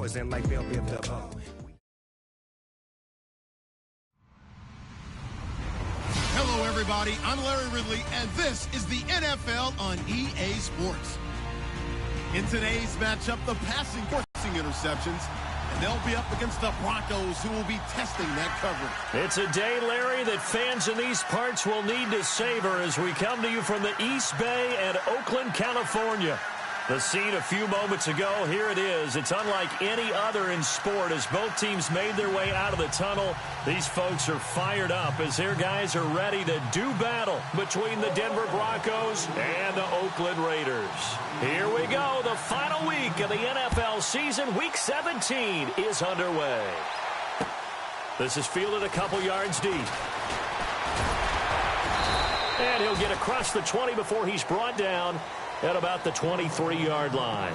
poison like Bell Biv DeVoe. Hello, everybody. I'm Larry Ridley, and this is the NFL on EA Sports. In today's matchup, the passing forcing interceptions, and they'll be up against the Broncos, who will be testing that coverage. It's a day, Larry, that fans in these parts will need to savor as we come to you from the East Bay and Oakland, California. The scene a few moments ago, here it is. It's unlike any other in sport as both teams made their way out of the tunnel. These folks are fired up as their guys are ready to do battle between the Denver Broncos and the Oakland Raiders. Here we go. The final week of the NFL season, Week 17, is underway. This is fielded a couple yards deep. And he'll get across the 20 before he's brought down at about the 23-yard line.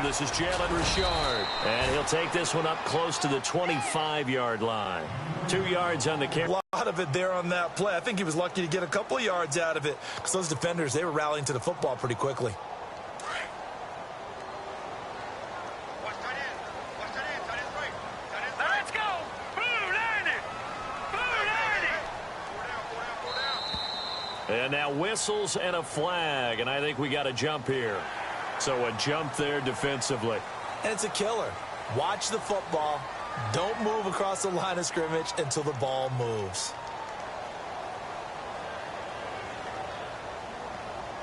This is Jalen Richard, and he'll take this one up close to the 25-yard line. 2 yards on the carry. A lot of it there on that play. I think he was lucky to get a couple of yards out of it because those defenders, they were rallying to the football pretty quickly. Let's go! And now whistles and a flag, and I think we got a jump here. So a jump there defensively. And it's a killer. Watch the football. Don't move across the line of scrimmage until the ball moves.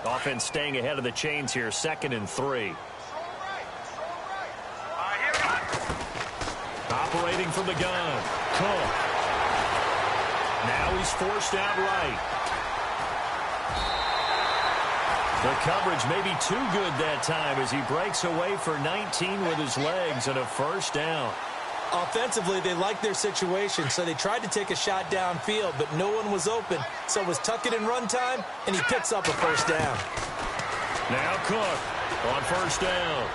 Offense staying ahead of the chains here, 2nd and 3. Operating from the gun. Cook. Now he's forced out right. The coverage may be too good that time as he breaks away for 19 with his legs and a first down. Offensively, they liked their situation, so they tried to take a shot downfield, but no one was open. So it was tuck it in run time, and he picks up a first down. Now Cook on first down.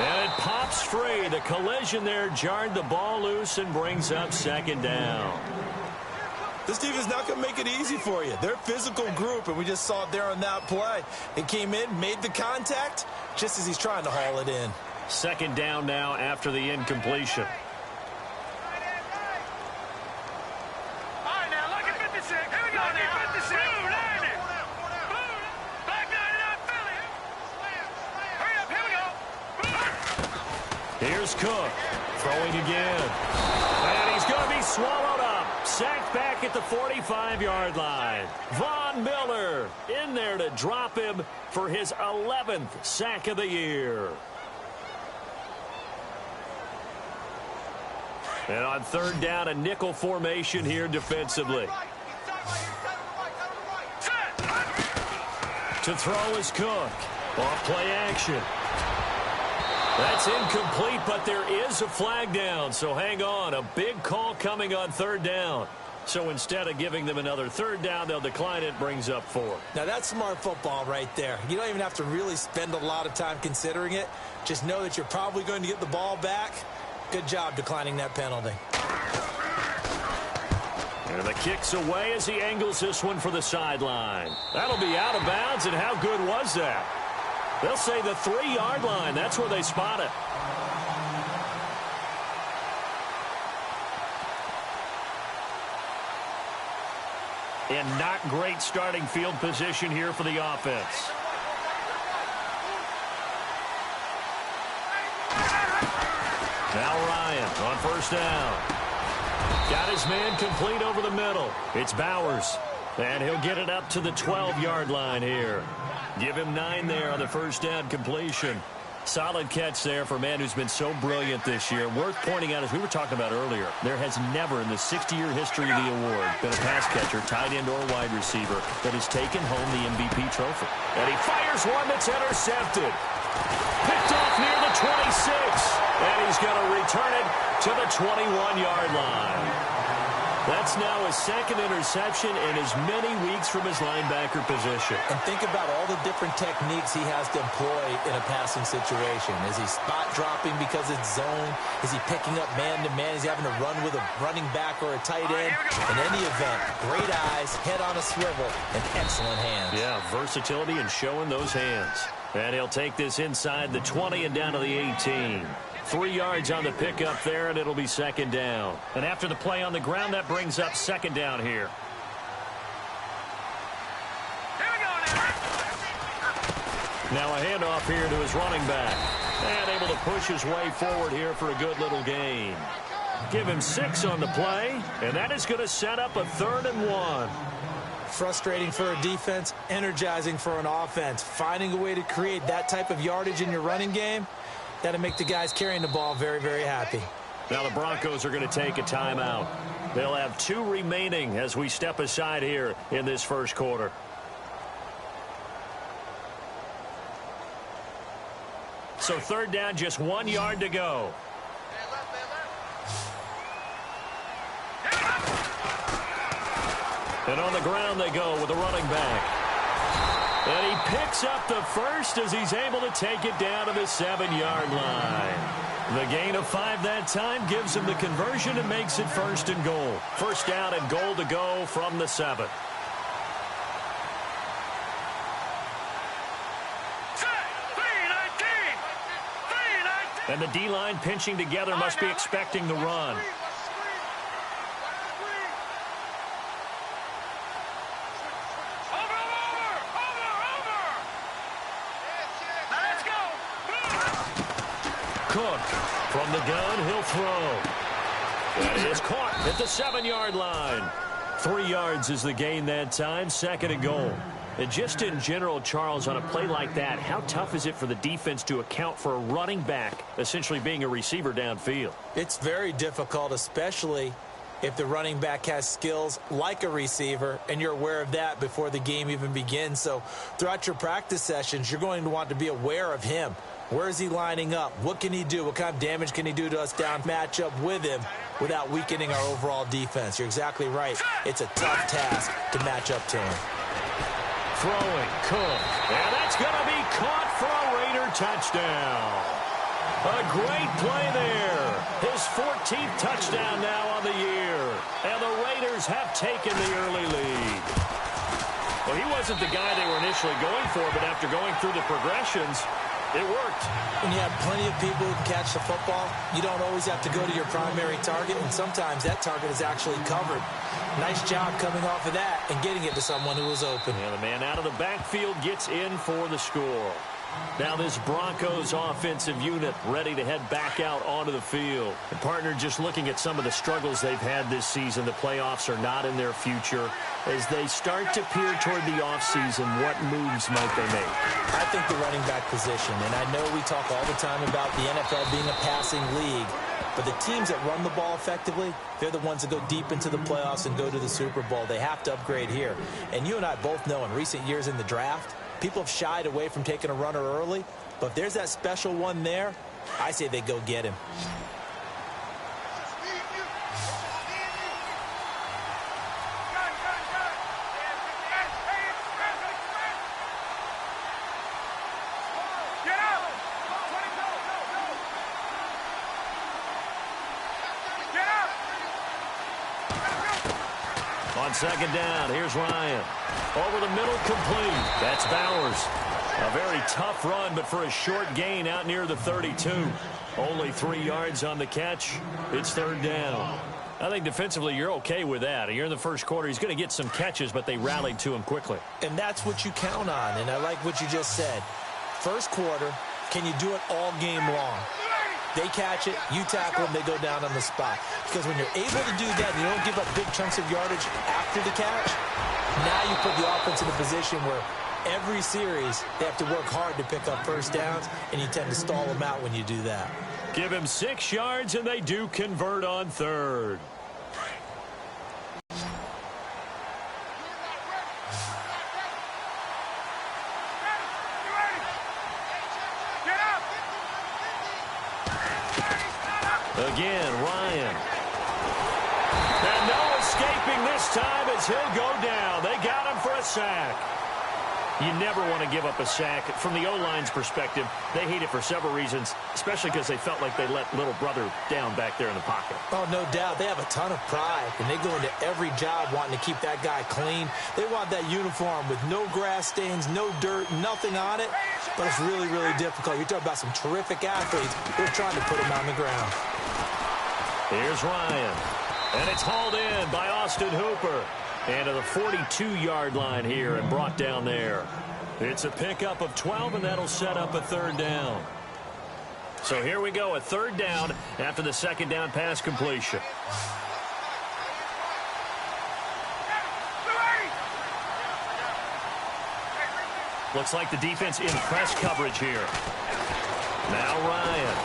And it pops free. The collision there jarred the ball loose and brings up 2nd down. This team is not going to make it easy for you. They're a physical group, and we just saw it there on that play. It came in, made the contact, just as he's trying to haul it in. 2nd down now after the incompletion. All right, now, look at 56. Here we go now. 56. Blue, 90. Blue, back 99, Philly. Hurry up, here we go. Here's Cook, throwing again. And he's going to be swallowed up. Sacked back at the 45-yard line. Von Miller in there to drop him for his 11th sack of the year. And on 3rd down, a nickel formation here defensively. To throw is Cook. Off play action. That's incomplete, but there is a flag down, so hang on. A big call coming on 3rd down. So instead of giving them another 3rd down, they'll decline it, brings up 4. Now, that's smart football right there. You don't even have to really spend a lot of time considering it. Just know that you're probably going to get the ball back. Good job declining that penalty. And the kick's away as he angles this one for the sideline. That'll be out of bounds, and how good was that? They'll say the 3-yard line. That's where they spot it. And not great starting field position here for the offense. Now Ryan on first down. Got his man complete over the middle. It's Bowers. And he'll get it up to the 12-yard line here. Give him 9 there on the first down completion. Solid catch there for a man who's been so brilliant this year. Worth pointing out, as we were talking about earlier, there has never in the 60-year history of the award been a pass catcher, tight end, or wide receiver that has taken home the MVP trophy. And he fires one that's intercepted. Picked off near the 26. And he's going to return it to the 21-yard line. That's now his second interception in as many weeks from his linebacker position. And think about all the different techniques he has to employ in a passing situation. Is he spot dropping because it's zone? Is he picking up man-to-man? Is he having to run with a running back or a tight end? In any event, great eyes, head on a swivel, and excellent hands. Yeah, versatility and showing those hands. And he'll take this inside the 20 and down to the 18. 3 yards on the pickup there, and it'll be second down. And after the play on the ground, that brings up second down here. Now a handoff here to his running back. And able to push his way forward here for a good little gain. Give him 6 on the play, and that is going to set up a 3rd and 1. Frustrating for a defense, energizing for an offense. Finding a way to create that type of yardage in your running game, that'll make the guys carrying the ball very, very happy. Now the Broncos are going to take a timeout. They'll have 2 remaining as we step aside here in this first quarter. So 3rd down, just 1 yard to go. And on the ground they go with the running back. And he picks up the first as he's able to take it down to the 7-yard line. The gain of 5 that time gives him the conversion and makes it 1st and goal. 1st down and goal to go from the 7. And the D-line pinching together must be expecting the run. Cook from the gun, he'll throw. And he is caught at the 7-yard line. 3 yards is the gain that time, 2nd and goal. And just in general, Charles, on a play like that, how tough is it for the defense to account for a running back essentially being a receiver downfield? It's very difficult, especially if the running back has skills like a receiver, and you're aware of that before the game even begins. So throughout your practice sessions, you're going to want to be aware of him. Where is he lining up? What can he do? What kind of damage can he do to us down matchup with him without weakening our overall defense? You're exactly right. It's a tough task to match up to him. Throwing, Cook. And that's going to be caught for a Raider touchdown. A great play there. His 14th touchdown now on the year. And the Raiders have taken the early lead. Well, he wasn't the guy they were initially going for, but after going through the progressions, it worked. When you have plenty of people who can catch the football, you don't always have to go to your primary target, and sometimes that target is actually covered. Nice job coming off of that and getting it to someone who was open. And the man out of the backfield gets in for the score. Now this Broncos offensive unit ready to head back out onto the field. And partner, just looking at some of the struggles they've had this season, the playoffs are not in their future. As they start to peer toward the offseason, what moves might they make? I think the running back position, and I know we talk all the time about the NFL being a passing league, but the teams that run the ball effectively, they're the ones that go deep into the playoffs and go to the Super Bowl. They have to upgrade here. And you and I both know in recent years in the draft, people have shied away from taking a runner early, but if there's that special one there, I say they go get him. On 2nd down, here's Ryan. Over the middle, complete. That's Bowers. A very tough run, but for a short gain out near the 32. Only 3 yards on the catch. It's 3rd down. I think defensively you're okay with that. You're in the first quarter. He's going to get some catches, but they rallied to him quickly. And that's what you count on, and I like what you just said. First quarter, can you do it all game long? They catch it, you tackle them, they go down on the spot. Because when you're able to do that and you don't give up big chunks of yardage after the catch, now you put the offense in a position where every series, they have to work hard to pick up first downs, and you tend to stall them out when you do that. Give him 6 yards, and they do convert on third. Again, Ryan. And no escaping this time as he'll go down. They got him for a sack. You never want to give up a sack. From the O-line's perspective, they hate it for several reasons, especially because they felt like they let little brother down back there in the pocket. Oh, no doubt. They have a ton of pride, and they go into every job wanting to keep that guy clean. They want that uniform with no grass stains, no dirt, nothing on it, but it's really, really difficult. You're talking about some terrific athletes. They're trying to put him on the ground. Here's Ryan, and it's hauled in by Austin Hooper. And to the 42-yard line here and brought down there. It's a pickup of 12, and that'll set up a third down. So here we go, a third down after the second down pass completion. Looks like the defense in press coverage here. Now Ryan.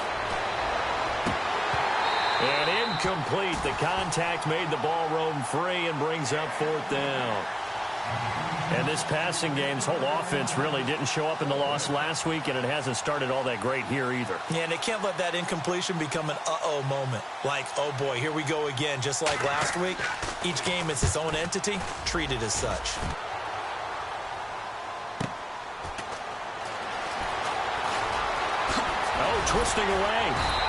And incomplete. The contact made the ball roam free and brings up fourth down. And this passing game's whole offense really didn't show up in the loss last week, and it hasn't started all that great here either. Yeah, and they can't let that incompletion become an uh-oh moment. Like, oh boy, here we go again, just like last week. Each game is its own entity, treated as such. Oh, twisting away.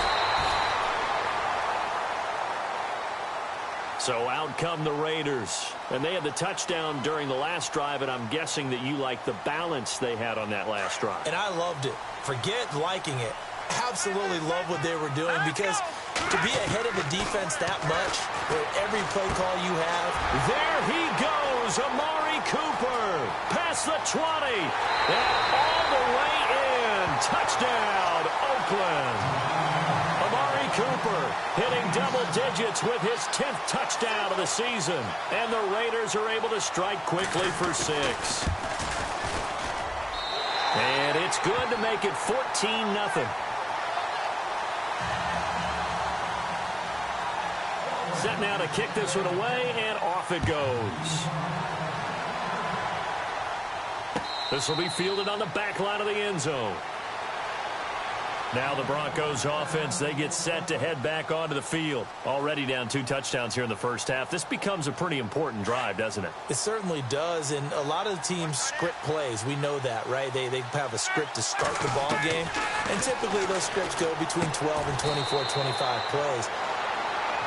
So out come the Raiders. And they had the touchdown during the last drive, and I'm guessing that you like the balance they had on that last drive. And I loved it. Forget liking it. Absolutely love what they were doing, because to be ahead of a defense that much, with every play call you have. There he goes, Amari Cooper. Past the 20. And all the way in. Touchdown, Oakland. Amari Cooper hitting double digits with his 10th touchdown of the season. And the Raiders are able to strike quickly for 6. And it's good to make it 14-0. Set now to kick this one away, and off it goes. This will be fielded on the back line of the end zone. Now the Broncos offense, they get set to head back onto the field. Already down 2 touchdowns here in the first half. This becomes a pretty important drive, doesn't it? It certainly does, and a lot of the teams script plays. We know that, right? They have a script to start the ball game, and typically those scripts go between 12 and 24, 25 plays.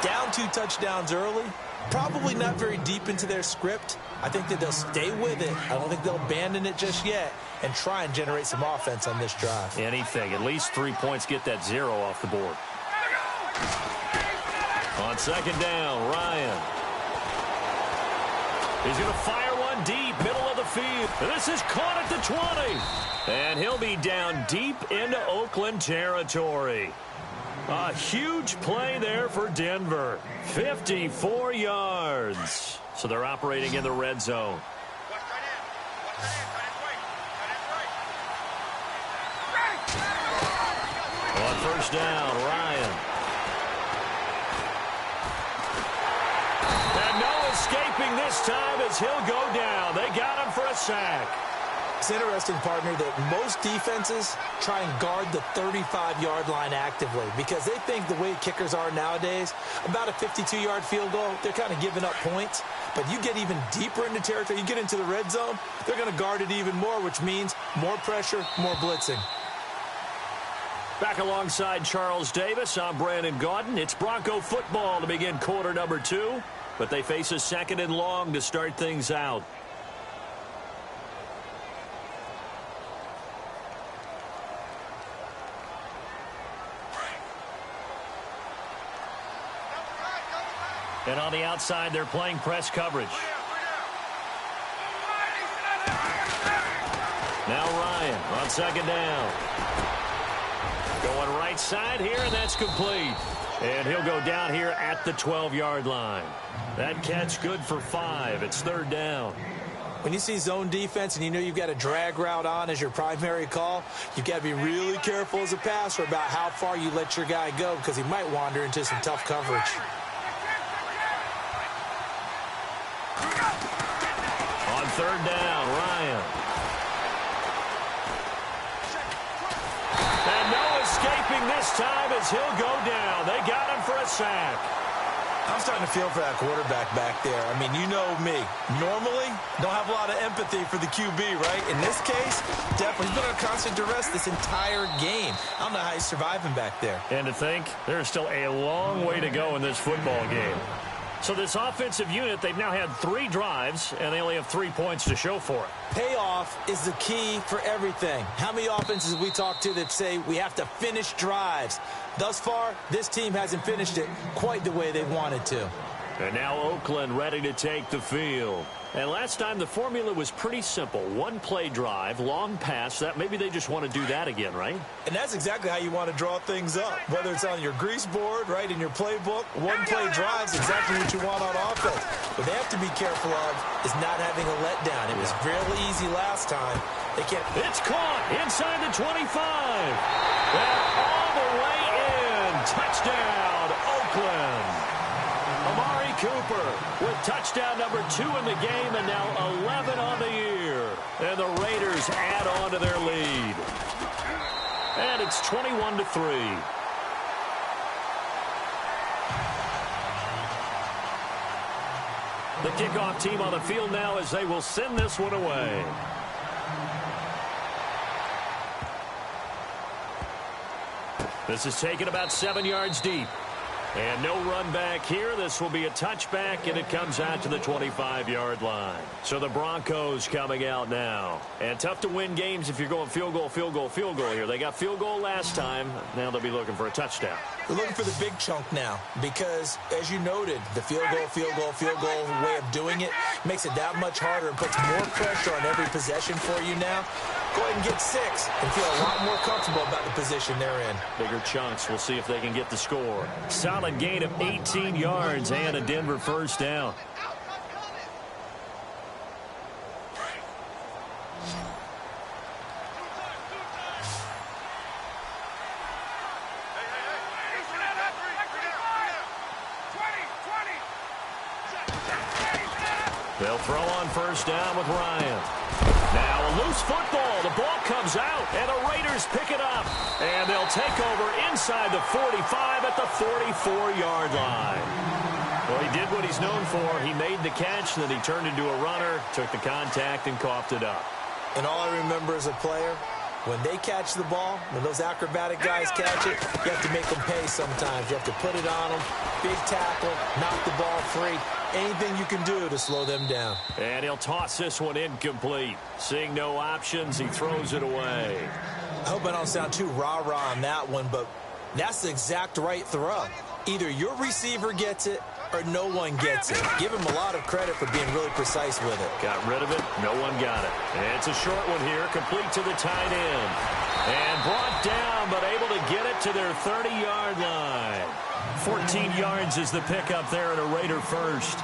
Down 2 touchdowns early, probably not very deep into their script. I think that they'll stay with it. I don't think they'll abandon it just yet and try and generate some offense on this drive. Anything. At least 3 points, get that 0 off the board. On second down, Ryan. He's going to fire one deep, middle of the field. This is caught at the 20. And he'll be down deep into Oakland territory. A huge play there for Denver. 54 yards. So they're operating in the red zone. On first down, Ryan. And no escaping this time as he'll go down. They got him for a sack. It's interesting, partner, that most defenses try and guard the 35-yard line actively because they think the way kickers are nowadays, about a 52-yard field goal, they're kind of giving up points. But you get even deeper into territory, you get into the red zone, they're going to guard it even more, which means more pressure, more blitzing. Back alongside Charles Davis, I'm Brandon Gaudin. It's Bronco football to begin quarter number 2, but they face a second and long to start things out. And on the outside, they're playing press coverage. Now Ryan on second down. Going right side here, and that's complete. And he'll go down here at the 12-yard line. That catch good for 5. It's third down. When you see zone defense and you know you've got a drag route on as your primary call, you've got to be really careful as a passer about how far you let your guy go because he might wander into some tough coverage. On third down, Ryan. And no escaping this time as he'll go down. They got him for a sack. I'm starting to feel for that quarterback back there. I mean, you know me. Normally, don't have a lot of empathy for the QB, right? In this case, definitely. He's been under constant duress this entire game. I don't know how he's surviving back there. And to think, there's still a long way to go in this football game. So this offensive unit, they've now had 3 drives, and they only have 3 points to show for it. Payoff is the key for everything. How many offenses we talk to that say we have to finish drives? Thus far, this team hasn't finished it quite the way they wanted to. And now Oakland ready to take the field. And last time the formula was pretty simple. 1-play drive, long pass. That maybe they just want to do that again, right? And that's exactly how you want to draw things up. Whether it's on your grease board, right, in your playbook, 1-play drive is exactly what you want on offense. What they have to be careful of is not having a letdown. It was fairly easy last time. They can't. It's caught inside the 25. And all the way in. Touchdown, Oakland. Amari Cooper with touchdown number 2 in the game and now 11 on the year. And the Raiders add on to their lead. And it's 21-3. The kickoff team on the field now as they will send this one away. This is taken about 7 yards deep. And no run back here. This will be a touchback, and it comes out to the 25-yard line. So the Broncos coming out now. And tough to win games if you're going field goal, field goal, field goal here. They got field goal last time. Now they'll be looking for a touchdown. They're looking for the big chunk now because, as you noted, the field goal, field goal, field goal way of doing it makes it that much harder and puts more pressure on every possession for you now. Go ahead and get 6 and feel a lot more comfortable about the position they're in. Bigger chunks. We'll see if they can get the score. Solid gain of 18 yards and a Denver first down. They'll throw on first down with Ryan. Now a loose football. The ball comes out, and the Raiders pick it up. And they'll take over inside the 45 at the 44-yard line. Well, he did what he's known for. He made the catch, then he turned into a runner, took the contact, and coughed it up. And all I remember as a player, when they catch the ball, when those acrobatic guys catch it, you have to make them pay sometimes. You have to put it on them, big tackle, knock the ball free. Anything you can do to slow them down. And he'll toss this one incomplete. Seeing no options, he throws it away. I hope I don't sound too rah-rah on that one, but that's the exact right throw. Either your receiver gets it or no one gets it. Give him a lot of credit for being really precise with it. Got rid of it. No one got it. And it's a short one here, complete to the tight end. And brought down, but able to get it to their 30-yard line. 14 yards is the pickup there at a Raider first.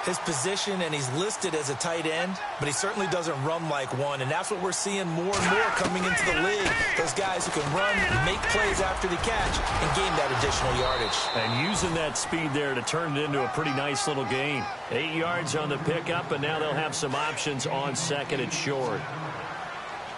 His position, and he's listed as a tight end, but he certainly doesn't run like one, and that's what we're seeing more and more coming into the league. Those guys who can run, make plays after the catch, and gain that additional yardage. And using that speed there to turn it into a pretty nice little gain. 8 yards on the pickup, and now they'll have some options on second and short.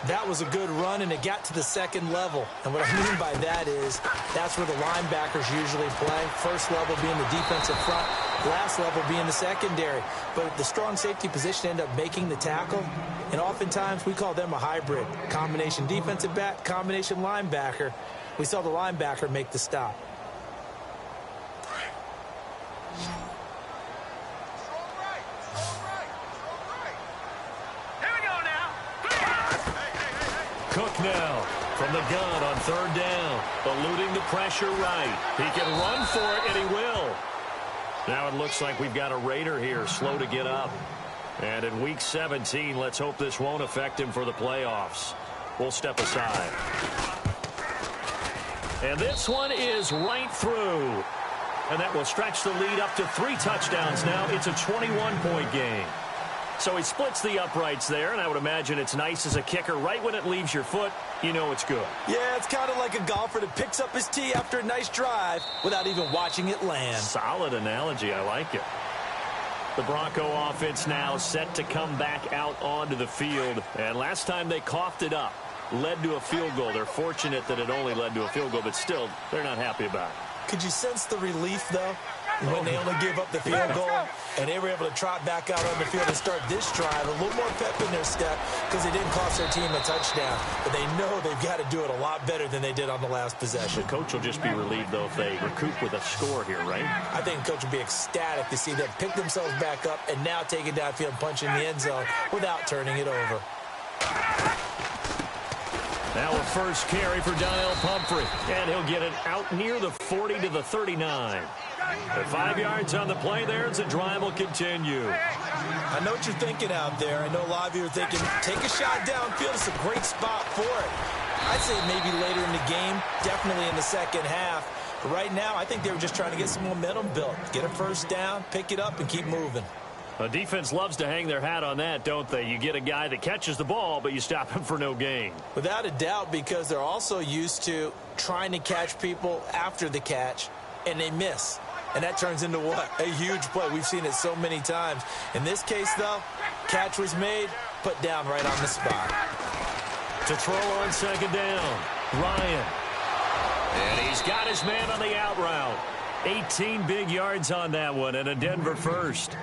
That was a good run, and it got to the second level. And what I mean by that is that's where the linebackers usually play. First level being the defensive front, last level being the secondary. But the strong safety position ended up making the tackle, and oftentimes we call them a hybrid. Combination defensive back, combination linebacker. We saw the linebacker make the stop. Cook now from the gun on third down, eluding the pressure right. He can run for it, and he will. Now it looks like we've got a Raider here, slow to get up. And in Week 17, let's hope this won't affect him for the playoffs. We'll step aside. And this one is right through. And that will stretch the lead up to 3 touchdowns now. It's a 21-point game. So he splits the uprights there, and I would imagine it's nice as a kicker. Right when it leaves your foot, you know it's good. Yeah, it's kind of like a golfer that picks up his tee after a nice drive without even watching it land. Solid analogy. I like it. The Bronco offense now set to come back out onto the field. And last time they coughed it up, led to a field goal. They're fortunate that it only led to a field goal, but still, they're not happy about it. Could you sense the relief, though, when they only gave up the field goal and they were able to trot back out on the field and start this drive? A little more pep in their step because they didn't cost their team a touchdown. But they know they've got to do it a lot better than they did on the last possession. The coach will just be relieved, though, if they recoup with a score here, right? I think the coach will be ecstatic to see them pick themselves back up and now take it downfield and punch in the end zone without turning it over. Now a first carry for Donnell Pumphrey, and he'll get it out near the 40 to the 39. At 5 yards on the play there, as the drive will continue. I know what you're thinking out there. I know a lot of you are thinking, take a shot downfield. It's a great spot for it. I'd say maybe later in the game, definitely in the second half. But right now, I think they were just trying to get some momentum built. Get a first down, pick it up, and keep moving. A defense loves to hang their hat on that, don't they? You get a guy that catches the ball, but you stop him for no gain. Without a doubt, because they're also used to trying to catch people after the catch, and they miss. And that turns into what? A huge play. We've seen it so many times. In this case, though, catch was made, put down right on the spot. To throw on second down, Ryan. And he's got his man on the out route. 18 big yards on that one, and a Denver first.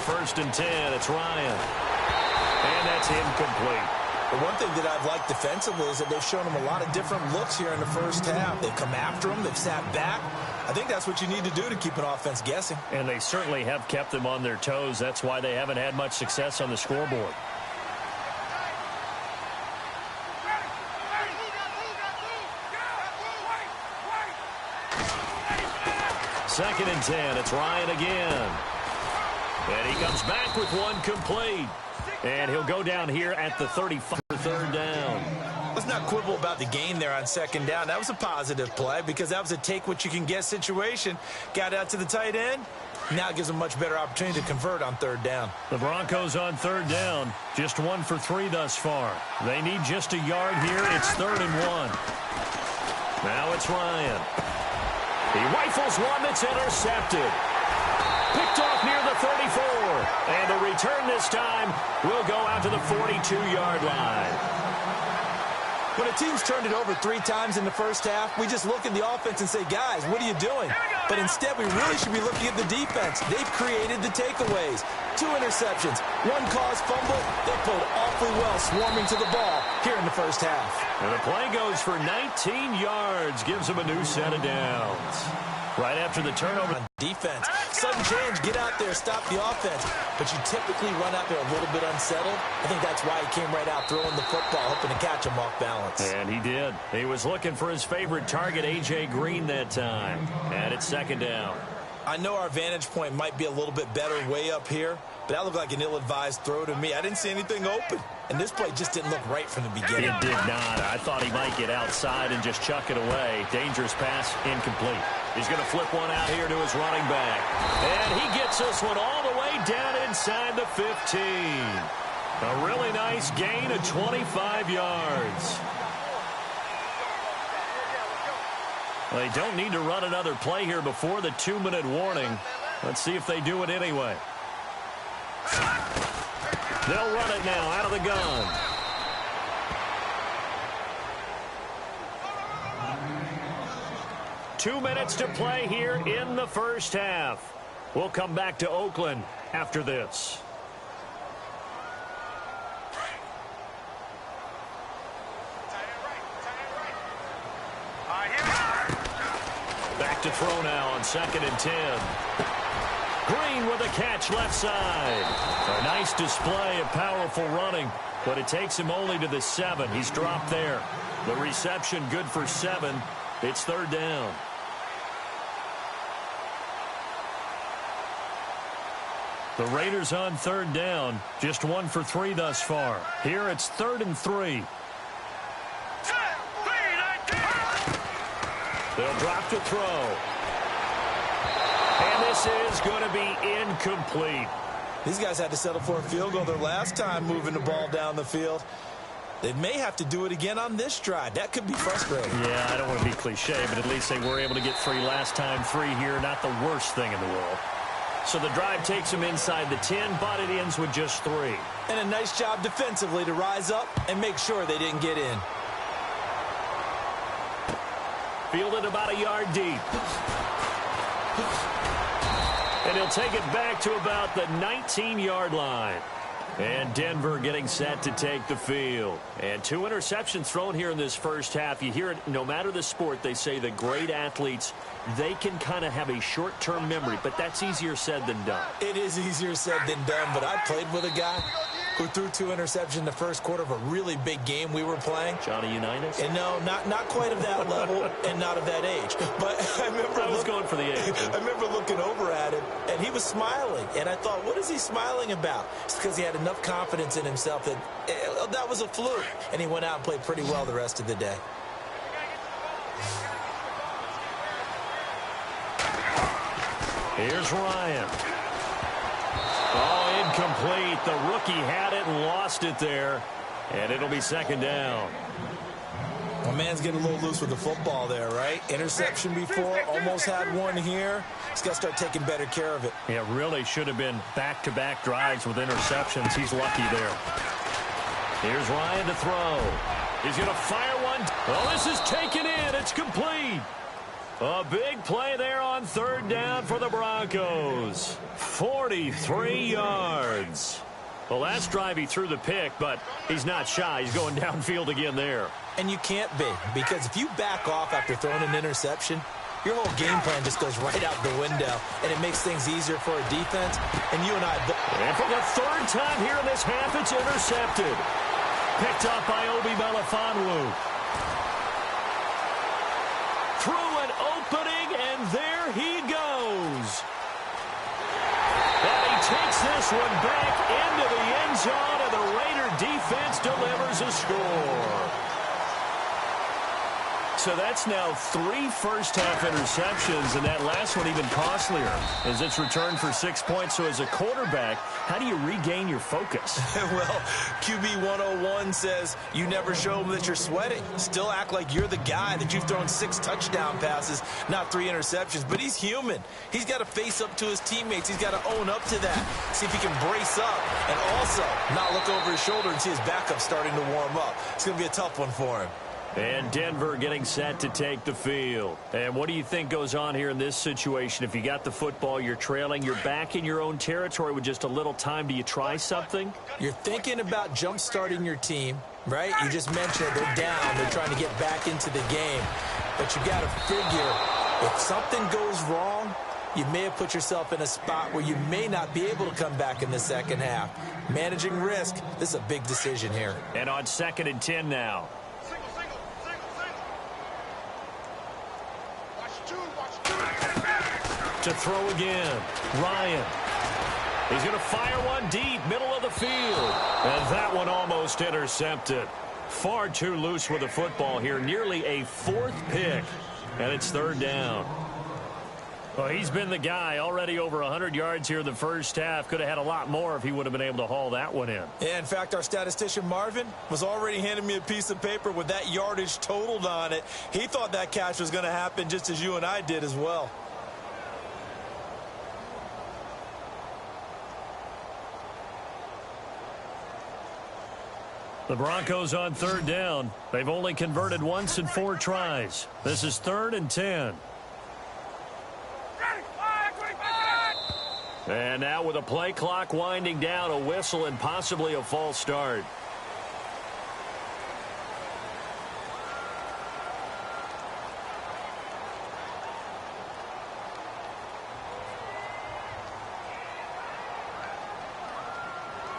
First and 10, it's Ryan. And that's incomplete. The one thing that I've liked defensively is that they've shown him a lot of different looks here in the first half. They've come after him. They've sat back. I think that's what you need to do to keep an offense guessing. And they certainly have kept them on their toes. That's why they haven't had much success on the scoreboard. Second and 10, it's Ryan again. And he comes back with one complete. And he'll go down here at the 35 for third down. Let's not quibble about the gain there on second down. That was a positive play because that was a take-what-you-can-get situation. Got out to the tight end. Now it gives them a much better opportunity to convert on third down. The Broncos on third down. Just 1 for 3 thus far. They need just a yard here. It's 3rd and 1. Now it's Ryan. He rifles one that's intercepted. Picked off near the 34. And the return this time will go out to the 42-yard line. When a team's turned it over 3 times in the first half, we just look at the offense and say, guys, what are you doing? But instead, we really should be looking at the defense. They've created the takeaways. 2 interceptions, 1 caused fumble. They played awfully well swarming to the ball here in the first half. And the play goes for 19 yards, gives them a new set of downs. Right after the turnover. On defense. Sudden change, get out there, stop the offense. But you typically run out there a little bit unsettled. I think that's why he came right out throwing the football, hoping to catch him off balance. And he did. He was looking for his favorite target, A.J. Green, that time. And it's second down. I know our vantage point might be a little bit better way up here, but that looked like an ill-advised throw to me. I didn't see anything open. And this play just didn't look right from the beginning. It did not. I thought he might get outside and just chuck it away. Dangerous pass, incomplete. He's going to flip one out here to his running back. And he gets this one all the way down inside the 15. A really nice gain of 25 yards. They don't need to run another play here before the 2-minute warning. Let's see if they do it anyway. They'll run it now out of the gun. Two minutes to play here in the first half. We'll come back to Oakland after this. Back to throw now on 2nd and 10. Green with a catch left side. A nice display of powerful running, but it takes him only to the 7. He's dropped there. The reception good for 7. It's 3rd down. The Raiders on 3rd down. Just 1 for 3 thus far. Here it's 3rd and 3. They'll drop to throw. And this is going to be incomplete. These guys had to settle for a field goal their last time moving the ball down the field. They may have to do it again on this drive. That could be frustrating. Yeah, I don't want to be cliche, but at least they were able to get 3 last time. 3 here, not the worst thing in the world. So the drive takes them inside the 10, but it ends with just 3. And a nice job defensively to rise up and make sure they didn't get in. Fielded about a yard deep. And he'll take it back to about the 19-yard line. And Denver getting set to take the field. And 2 interceptions thrown here in this first half. You hear it, no matter the sport, they say the great athletes, they can kind of have a short-term memory, but that's easier said than done. It is easier said than done, but I played with a guy who threw 2 interceptions in the first quarter of a really big game we were playing. Johnny Unitas? And no, not quite of that level and not of that age. But I was going for the age. I remember looking over at him, and he was smiling. And I thought, what is he smiling about? It's because he had enough confidence in himself that that was a fluke. And he went out and played pretty well the rest of the day. Here's Ryan. Oh, incomplete. The rookie had it and lost it there. And it'll be 2nd down. Well, man's getting a little loose with the football there, right? Interception before, almost had one here. He's got to start taking better care of it. Yeah, really should have been back-to-back drives with interceptions. He's lucky there. Here's Ryan to throw. He's going to fire one. Well, this is taken in. It's complete. A big play there on 3rd down for the Broncos. 43 yards. Well, last drive he threw the pick, but he's not shy. He's going downfield again there. And you can't be, because if you back off after throwing an interception, your whole game plan just goes right out the window, and it makes things easier for a defense. And you and I... And for the 3rd time here in this half, it's intercepted. Picked up by Obi Melifonwu. Through an opening, and there he goes. And he takes this one back into the end zone, and the Raider defense delivers a score. So that's now 3 first-half interceptions, and that last one even costlier as it's returned for 6 points. So as a quarterback, how do you regain your focus? Well, QB 101 says you never show them that you're sweating. Still act like you're the guy, that you've thrown 6 touchdown passes, not 3 interceptions. But he's human. He's got to face up to his teammates. He's got to own up to that. See if he can brace up and also not look over his shoulder and see his backup starting to warm up. It's going to be a tough one for him. And Denver getting set to take the field. And what do you think goes on here in this situation? If you got the football, you're trailing, you're back in your own territory with just a little time. Do you try something? You're thinking about jump-starting your team, right? You just mentioned they're down. They're trying to get back into the game. But you got to figure, if something goes wrong, you may have put yourself in a spot where you may not be able to come back in the second half. Managing risk, this is a big decision here. And on 2nd and 10 now. To throw again. Ryan. He's going to fire one deep, middle of the field. And that one almost intercepted. Far too loose with the football here. Nearly a 4th pick. And it's 3rd down. Well, he's been the guy. Already over 100 yards here in the first half. Could have had a lot more if he would have been able to haul that one in. Yeah, in fact, our statistician Marvin was already handing me a piece of paper with that yardage totaled on it. He thought that catch was going to happen just as you and I did as well. The Broncos on 3rd down. They've only converted once in 4 tries. This is 3rd and 10. And now with a play clock winding down, a whistle and possibly a false start.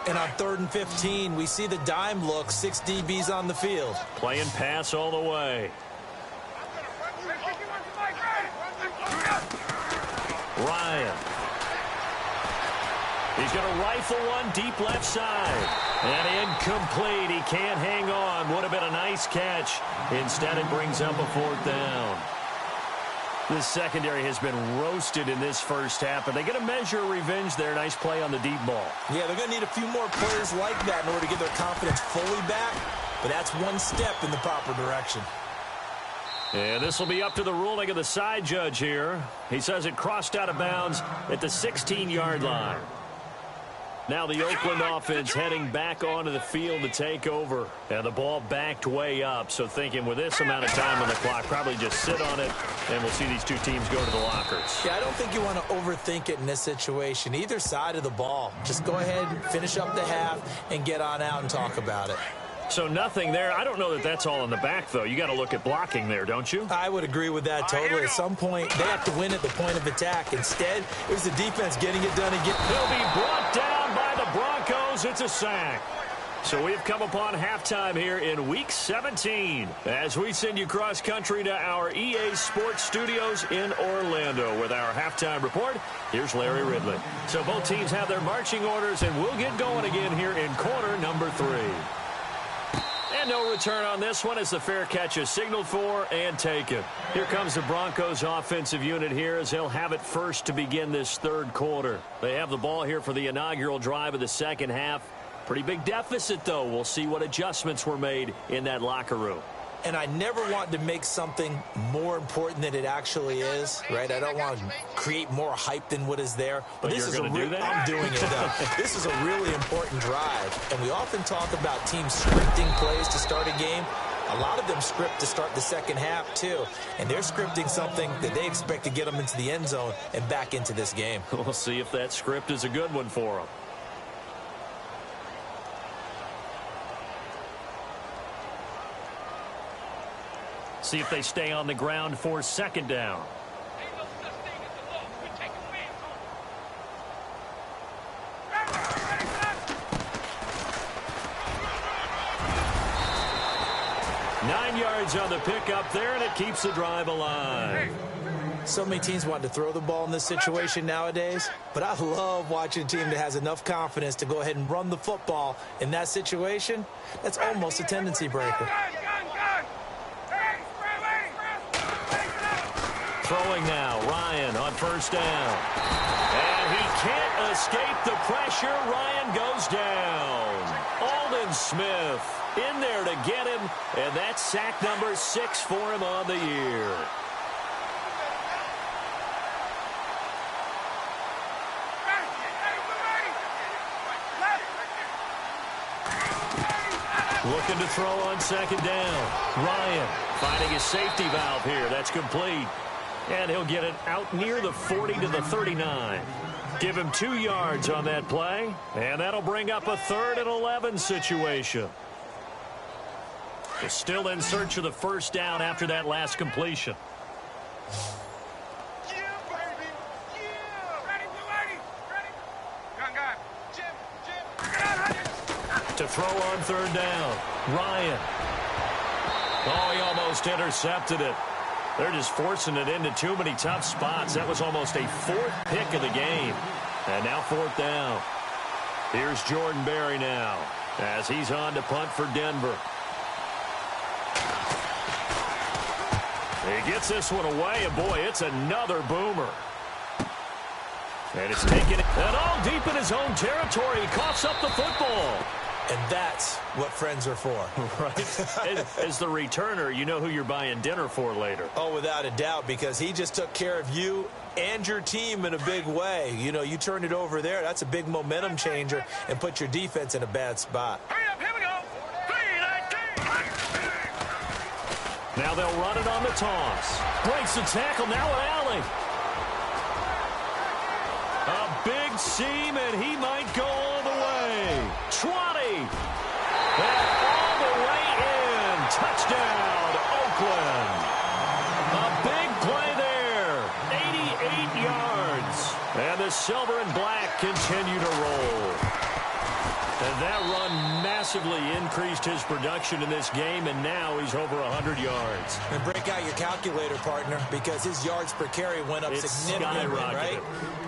And on 3rd and 15, we see the dime look, 6 DBs on the field. Playing pass all the way. Ryan. He's going to rifle one deep left side. And incomplete. He can't hang on. Would have been a nice catch. Instead, it brings up a 4th down. This secondary has been roasted in this first half, but they get a measure of revenge there. Nice play on the deep ball. Yeah, they're going to need a few more plays like that in order to get their confidence fully back, but that's one step in the proper direction. And this will be up to the ruling of the side judge here. He says it crossed out of bounds at the 16-yard line. Now the Oakland offense heading back onto the field to take over. And the ball backed way up. So thinking with this amount of time on the clock, probably just sit on it, and we'll see these two teams go to the lockers. Yeah, I don't think you want to overthink it in this situation. Either side of the ball. Just go ahead, finish up the half, and get on out and talk about it. So nothing there. I don't know that that's all in the back, though. You got to look at blocking there, don't you? I would agree with that totally. At some point, they have to win at the point of attack. Instead, it was the defense getting it done and getting it. He'll be brought down by the Broncos. It's a sack. So we have come upon halftime here in Week 17 as we send you cross-country to our EA Sports Studios in Orlando with our halftime report. Here's Larry Ridley. So both teams have their marching orders, and we'll get going again here in quarter number 3. And no return on this one as the fair catch is signaled for and taken. Here comes the Broncos offensive unit here as they'll have it first to begin this third quarter. They have the ball here for the inaugural drive of the second half. Pretty big deficit, though. We'll see what adjustments were made in that locker room. And I never want to make something more important than it actually is, right? I don't want to create more hype than what is there. But this you're is going to do that? I'm doing it, though. This is a really important drive. And we often talk about teams scripting plays to start a game. A lot of them script to start the second half, too. And they're scripting something that they expect to get them into the end zone and back into this game. We'll see if that script is a good one for them. See if they stay on the ground for second down. Nine yards on the pickup there, and it keeps the drive alive. So many teams want to throw the ball in this situation nowadays, but I love watching a team that has enough confidence to go ahead and run the football in that situation. That's almost a tendency breaker. Throwing now, Ryan on first down. And he can't escape the pressure. Ryan goes down. Aldon Smith in there to get him, and that's sack number 6 for him on the year. Looking to throw on second down. Ryan finding his safety valve here. That's complete. And he'll get it out near the 40 to the 39. Give him 2 yards on that play. And that'll bring up a 3rd and 11 situation. They're still in search of the first down after that last completion. To throw on third down. Ryan. Oh, he almost intercepted it. They're just forcing it into too many tough spots. That was almost a 4th pick of the game. And now 4th down. Here's Jordan Berry now as he's on to punt for Denver. He gets this one away, and boy, it's another boomer. And it's taken and all deep in his own territory. He coughs up the football. And that's what friends are for. Right. As the returner, you know who you're buying dinner for later. Oh, without a doubt, because he just took care of you and your team in a big way. You know, you turned it over there. That's a big momentum changer and put your defense in a bad spot. Hurry up, here we go. 3-19. Now they'll run it on the toss. Breaks the tackle. Now an alley. A big seam, and he might go all the way. 20. And all the way in. Touchdown, Oakland. A big play there. 88 yards. And the silver and black continue to roll. And that run massively increased his production in this game, and now he's over 100 yards. And break out your calculator, partner, because his yards per carry went up significantly, right?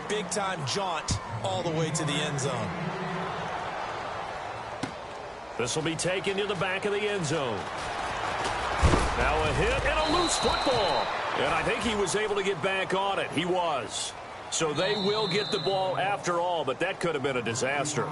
Big-time jaunt all the way to the end zone. This will be taken to the back of the end zone. Now a hit and a loose football. And I think he was able to get back on it. He was. So they will get the ball after all, but that could have been a disaster.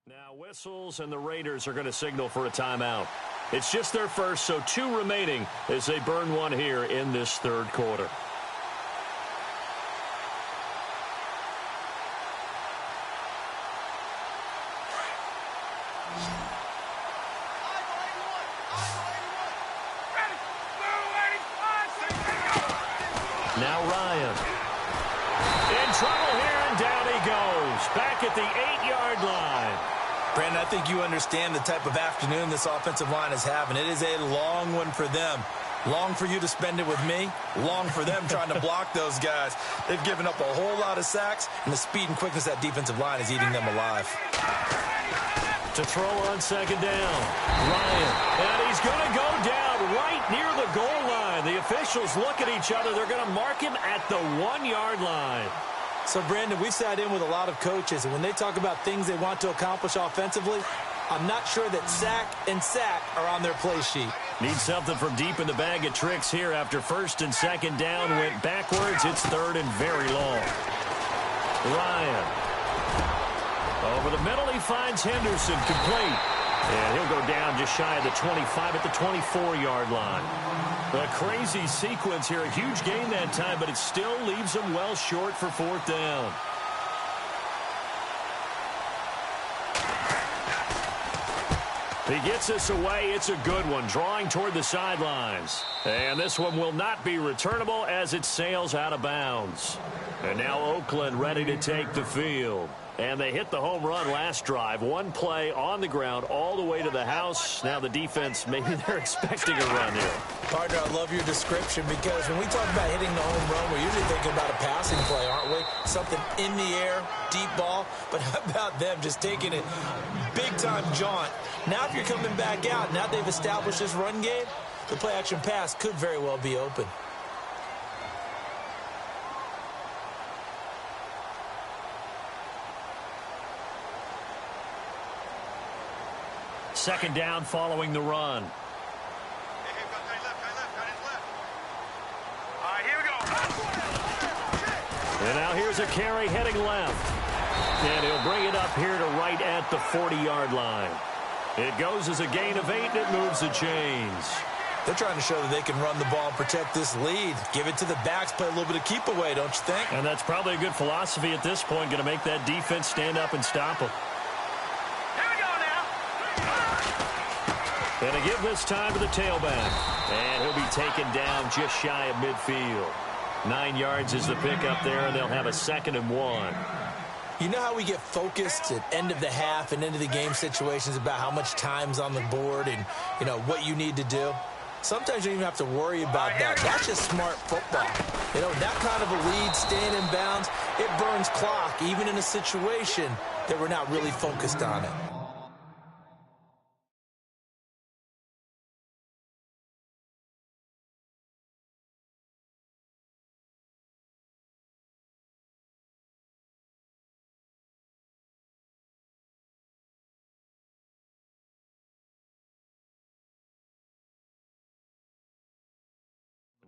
Now whistles, and the Raiders are going to signal for a timeout. It's just their first, so 2 remaining as they burn one here in this third quarter. Now Ryan. In trouble here, and down he goes. Back at the 8-yard line. Brandon, I think you understand the type of afternoon this offensive line is having. It is a long one for them. Long for you to spend it with me. Long for them trying to block those guys. They've given up a whole lot of sacks, and the speed and quickness of that defensive line is eating them alive. To throw on second down. Ryan. And he's going to go down right near the goal line. The officials look at each other. They're going to mark him at the 1-yard line. So, Brandon, we've sat in with a lot of coaches, and when they talk about things they want to accomplish offensively, I'm not sure that sack and sack are on their play sheet. Need something from deep in the bag of tricks here after first and second down went backwards. It's third and very long. Ryan. Over the middle, he finds Henderson complete. And he'll go down just shy of the 25 at the 24-yard line. A crazy sequence here. A huge gain that time, but it still leaves him well short for fourth down. He gets this away. It's a good one, drawing toward the sidelines. And this one will not be returnable as it sails out of bounds. And now Oakland ready to take the field. And they hit the home run last drive. One play on the ground all the way to the house. Now the defense, maybe they're expecting a run here. Partner, I love your description because when we talk about hitting the home run, we're usually thinking about a passing play, aren't we? Something in the air, deep ball. But how about them just taking it big-time jaunt? Now if you're coming back out, now they've established this run game, the play-action pass could very well be open. Second down following the run. All right, here we go. And now here's a carry heading left. And he'll bring it up here to right at the 40-yard line. It goes as a gain of 8, and it moves the chains. They're trying to show that they can run the ball and protect this lead. Give it to the backs, play a little bit of keep away, don't you think? And that's probably a good philosophy at this point, going to make that defense stand up and stop them. And to give this time to the tailback. And he'll be taken down just shy of midfield. 9 yards is the pickup there, and they'll have a 2nd and 1. You know how we get focused at end of the half and into the game situations about how much time's on the board and, you know, what you need to do? Sometimes you don't even have to worry about that. That's just smart football. You know, that kind of a lead, staying in bounds, it burns clock, even in a situation that we're not really focused on it.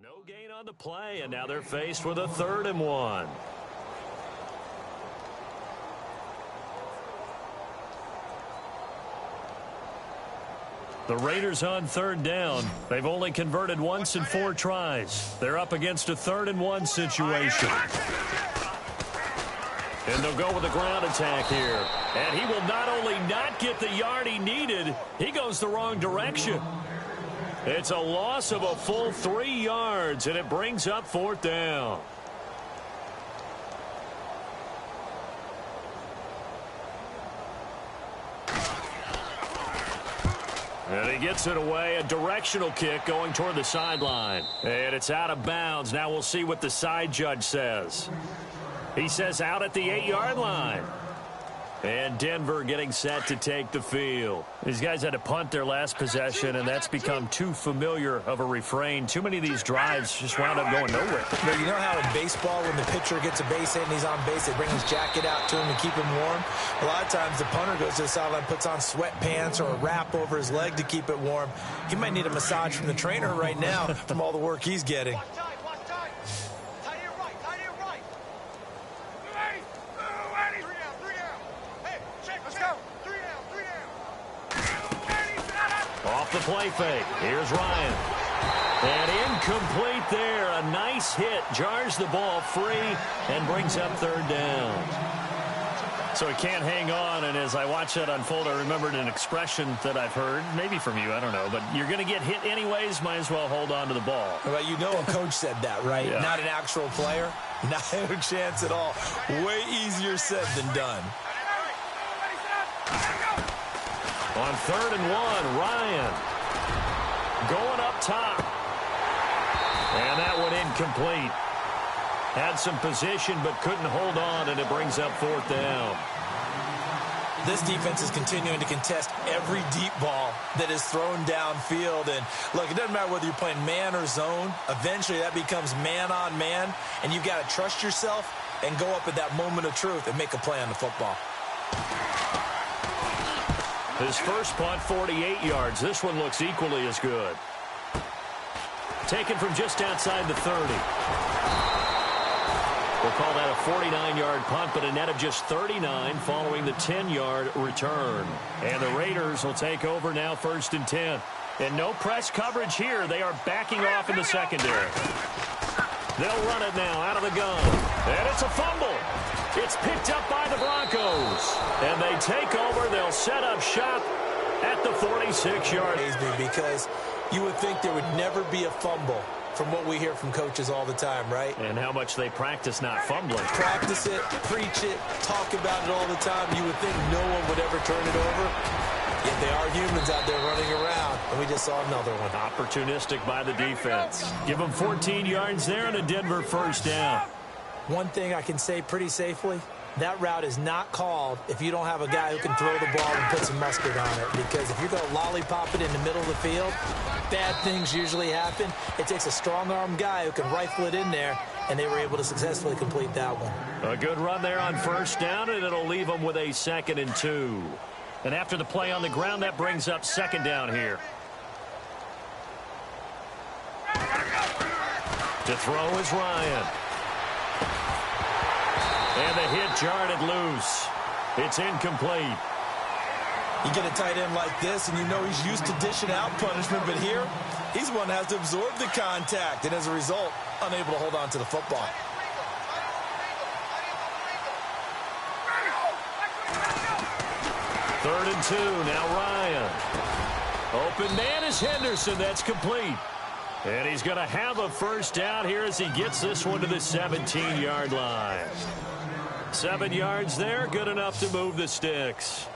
No gain on the play, and now they're faced with a 3rd and 1. The Raiders on third down. They've only converted once in 4 tries. They're up against a 3rd-and-1 situation. And they'll go with a ground attack here. And he will not only not get the yard he needed, he goes the wrong direction. It's a loss of a full 3 yards, and it brings up 4th down. And he gets it away, a directional kick going toward the sideline. And it's out of bounds. Now we'll see what the side judge says. He says out at the 8-yard line. And Denver getting set to take the field. These guys had to punt their last possession, and that's become too familiar of a refrain. Too many of these drives just wound up going nowhere. But you know how in baseball, when the pitcher gets a base hit and he's on base, they bring his jacket out to him to keep him warm? A lot of times the punter goes to the sideline, puts on sweatpants or a wrap over his leg to keep it warm. He might need a massage from the trainer right now from all the work he's getting. Off the play fake. Here's Ryan. And incomplete there. A nice hit. Jars the ball free and brings up 3rd down. So he can't hang on. And as I watch that unfold, I remembered an expression that I've heard, maybe from you, I don't know. But you're going to get hit anyways. Might as well hold on to the ball. Well, you know a coach said that, right? Yeah. Not an actual player. Not a chance at all. Way easier said than done. On 3rd and 1, Ryan going up top. And that one incomplete. Had some position but couldn't hold on, and it brings up 4th down. This defense is continuing to contest every deep ball that is thrown downfield. And look, it doesn't matter whether you're playing man or zone. Eventually that becomes man on man, and you've got to trust yourself and go up at that moment of truth and make a play on the football. His first punt, 48 yards. This one looks equally as good. Taken from just outside the 30. We'll call that a 49-yard punt, but a net of just 39 following the 10-yard return. And the Raiders will take over now 1st and 10. And no press coverage here. They are backing off in the secondary. They'll run it now out of the gun. And it's a fumble. It's picked up by the Broncos. And they take over. They'll set up shop at the 46-yard. Because you would think there would never be a fumble from what we hear from coaches all the time, right? And how much they practice not fumbling. Practice it, preach it, talk about it all the time. You would think no one would ever turn it over. Yet they are humans out there running around. And we just saw another one. Opportunistic by the defense. Give them 14 yards there and a Denver 1st down. One thing I can say pretty safely, that route is not called if you don't have a guy who can throw the ball and put some mustard on it. Because if you're going to lollipop it in the middle of the field, bad things usually happen. It takes a strong-arm guy who can rifle it in there, and they were able to successfully complete that one. A good run there on 1st down, and it'll leave them with a 2nd and 2. And after the play on the ground, that brings up 2nd down here. To throw is Ryan. And the hit jarred it loose. It's incomplete. You get a tight end like this, and you know he's used to dishing out punishment, but here, he's the one that has to absorb the contact, and as a result, unable to hold on to the football. Third and 2, now Ryan. Open man is Henderson, that's complete. And he's going to have a 1st down here as he gets this one to the 17-yard line. 7 yards there, good enough to move the sticks.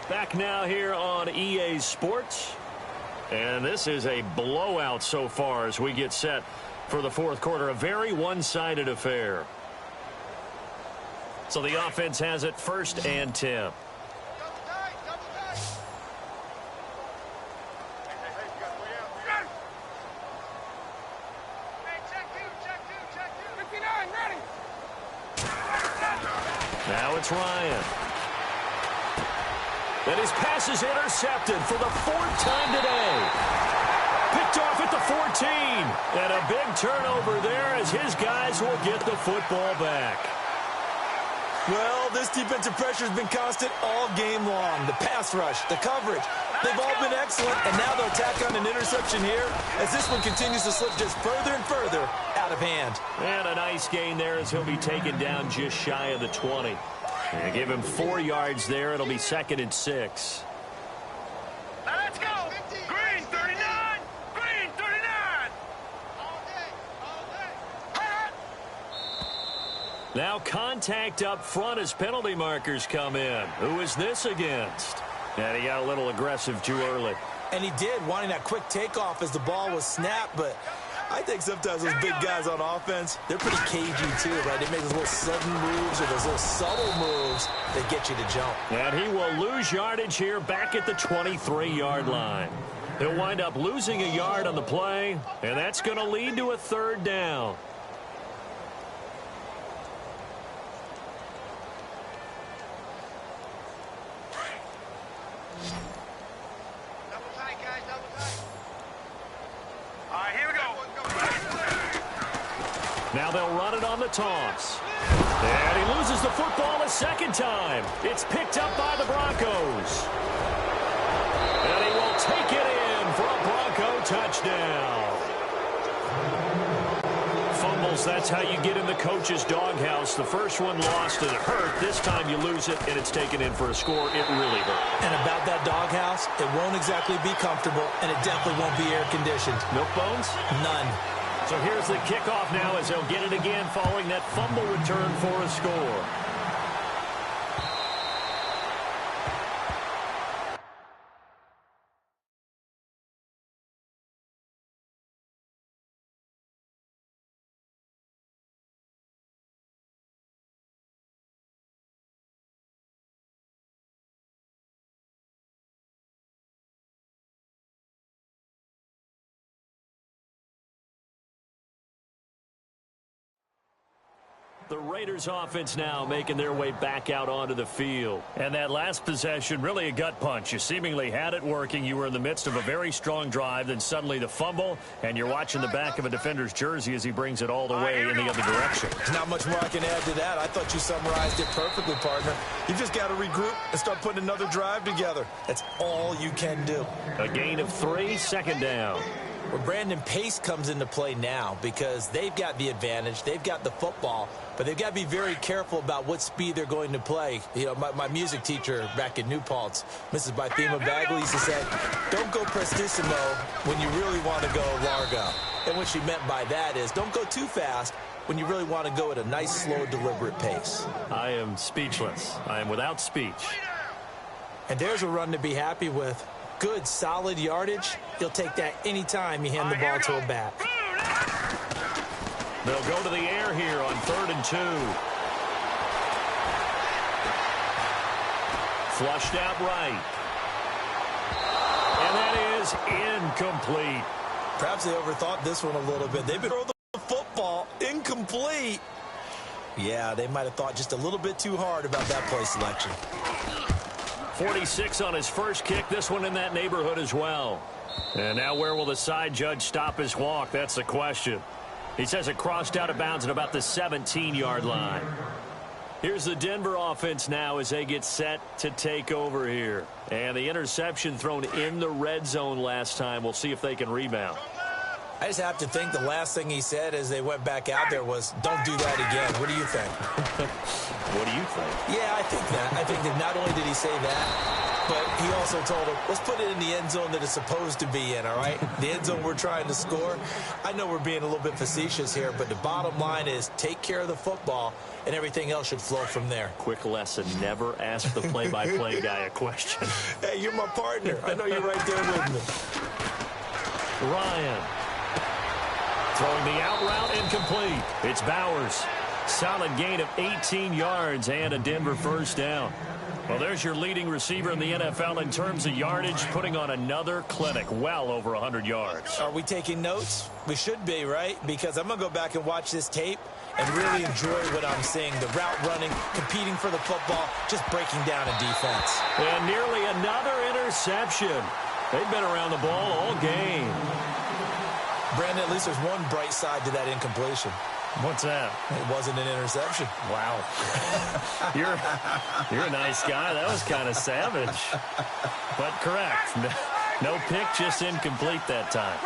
Back now here on EA Sports. And this is a blowout so far as we get set for the 4th quarter. A very one-sided affair. So the offense has it 1st and 10. Now it's Ryan. And his pass is intercepted for the 4th time today. Picked off at the 14. And a big turnover there as his guys will get the football back. Well, this defensive pressure has been constant all game long. The pass rush, the coverage, they've all been excellent, and now they'll tack on an interception here as this one continues to slip just further and further out of hand. And a nice gain there as he'll be taken down just shy of the 20. And give him 4 yards there. It'll be 2nd and 6. Now let's go. Green 39. Green 39. All day. Now contact up front as penalty markers come in. Who is this against? And he got a little aggressive too early. And he did, wanting that quick takeoff as the ball was snapped, but I think sometimes those big guys on offense, they're pretty cagey too, right? They make those little sudden moves or those little subtle moves that get you to jump. And he will lose yardage here back at the 23-yard line. He'll wind up losing a yard on the play, and that's going to lead to a 3rd down. Now they'll run it on the toss. And he loses the football a 2nd time. It's picked up by the Broncos. And he will take it in for a Bronco touchdown. Fumbles, that's how you get in the coach's doghouse. The first one lost and it hurt. This time you lose it and it's taken in for a score. It really hurt. And about that doghouse, it won't exactly be comfortable, and it definitely won't be air-conditioned. Milk bones? None. So here's the kickoff now as they'll get it again following that fumble return for a score. The Raiders offense now making their way back out onto the field. And that last possession, really a gut punch. You seemingly had it working. You were in the midst of a very strong drive. Then suddenly the fumble, and you're watching the back of a defender's jersey as he brings it all the way in the other direction. There's not much more I can add to that. I thought you summarized it perfectly, partner. You just got to regroup and start putting another drive together. That's all you can do. A gain of 3, 2nd down. Well, Brandon, pace comes into play now because they've got the advantage. They've got the football, but they've got to be very careful about what speed they're going to play. You know, my music teacher back in New Paltz, Mrs. Bythema Bagley, used to say, don't go prestissimo when you really want to go largo. And what she meant by that is don't go too fast when you really want to go at a nice, slow, deliberate pace. I am speechless. I am without speech. And there's a run to be happy with. Good, solid yardage. You'll take that anytime you hand the ball to a back. They'll go to the air here on 3rd and 2. Flushed out right. And that is incomplete. Perhaps they overthought this one a little bit. They've been throwing the football incomplete. Yeah, they might have thought just a little bit too hard about that play selection. 46 on his first kick. This one in that neighborhood as well. And now where will the side judge stop his walk? That's the question. He says it crossed out of bounds at about the 17-yard line. Here's the Denver offense now as they get set to take over here. And the interception thrown in the red zone last time. We'll see if they can rebound. I just have to think the last thing he said as they went back out there was, don't do that again. What do you think? What do you think? Yeah, I think that. I think that not only did he say that, but he also told him, let's put it in the end zone that it's supposed to be in, all right? The end zone we're trying to score. I know we're being a little bit facetious here, but the bottom line is take care of the football, and everything else should flow from there. Quick lesson, never ask the play-by-play guy a question. Hey, you're my partner. I know you're right there with me. Ryan. Throwing the out route incomplete. It's Bowers. Solid gain of 18 yards and a Denver first down. Well, there's your leading receiver in the NFL in terms of yardage, putting on another clinic, well over 100 yards. Are we taking notes? We should be, right? Because I'm going to go back and watch this tape and really enjoy what I'm seeing. The route running, competing for the football, just breaking down a defense. And nearly another interception. They've been around the ball all game. Brandon, at least there's one bright side to that incompletion. What's that? It wasn't an interception. Wow. You're a nice guy. That was kind of savage. But correct. No pick, just incomplete that time.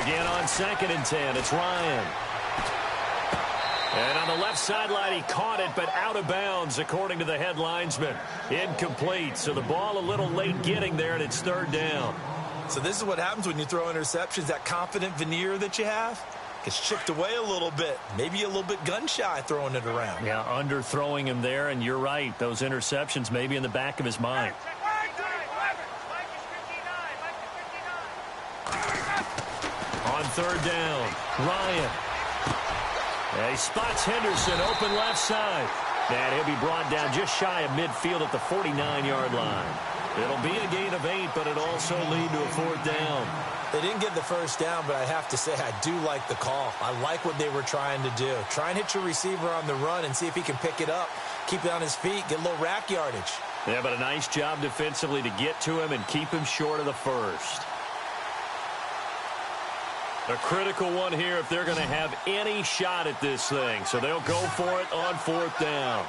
Again on 2nd and 10, it's Ryan. And on the left sideline, he caught it, but out of bounds, according to the head linesman. Incomplete, so the ball a little late getting there, and it's 3rd down. So this is what happens when you throw interceptions. That confident veneer that you have gets chipped away a little bit. Maybe a little bit gun-shy throwing it around. Yeah, underthrowing him there, and you're right. Those interceptions may be in the back of his mind. On 3rd down, Ryan. He spots Henderson, open left side. And he'll be brought down just shy of midfield at the 49-yard line. It'll be a gain of 8, but it'll also lead to a 4th down. They didn't get the first down, but I have to say I do like the call. I like what they were trying to do. Try and hit your receiver on the run and see if he can pick it up, keep it on his feet, get a little rack yardage. Yeah, but a nice job defensively to get to him and keep him short of the first. A critical one here if they're going to have any shot at this thing. So they'll go for it on 4th down.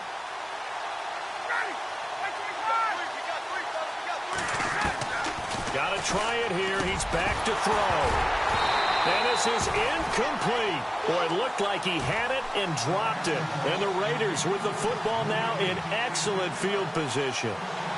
Got to try it here. He's back to throw. And this is incomplete. Boy, it looked like he had it and dropped it. And the Raiders with the football now in excellent field position.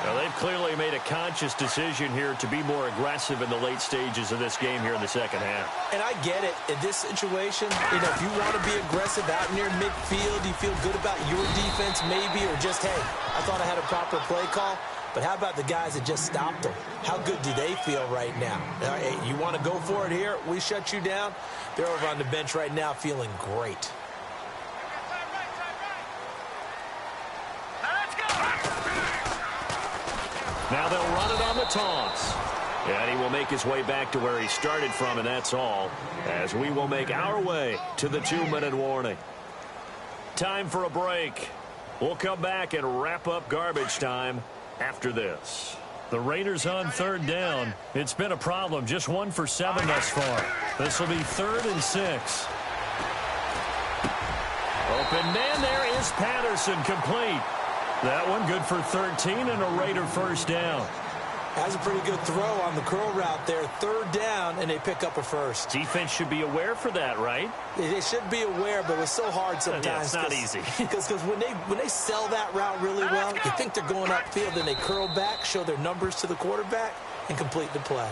Now, they've clearly made a conscious decision here to be more aggressive in the late stages of this game here in the second half. And I get it. In this situation, if you want to be aggressive out near midfield, you feel good about your defense maybe, or just, hey, I thought I had a proper play call. But how about the guys that just stopped them? How good do they feel right now? Hey, you want to go for it here? We shut you down. They're over on the bench right now feeling great. Now they'll run it on the toss. And he will make his way back to where he started from, and that's all, as we will make our way to the 2-minute warning. Time for a break. We'll come back and wrap up garbage time after this. The Raiders on 3rd down. It's been a problem. Just 1 for 7 thus far. This will be 3rd and 6. Open man there is Patterson, complete. That one good for 13 and a Raider first down. That's a pretty good throw on the curl route there. 3rd down, and they pick up a first. Defense should be aware for that, right? They should be aware, but it's so hard sometimes. Yeah, it's not easy. Because when they sell that route really well, you think they're going upfield, then they curl back, show their numbers to the quarterback, and complete the play.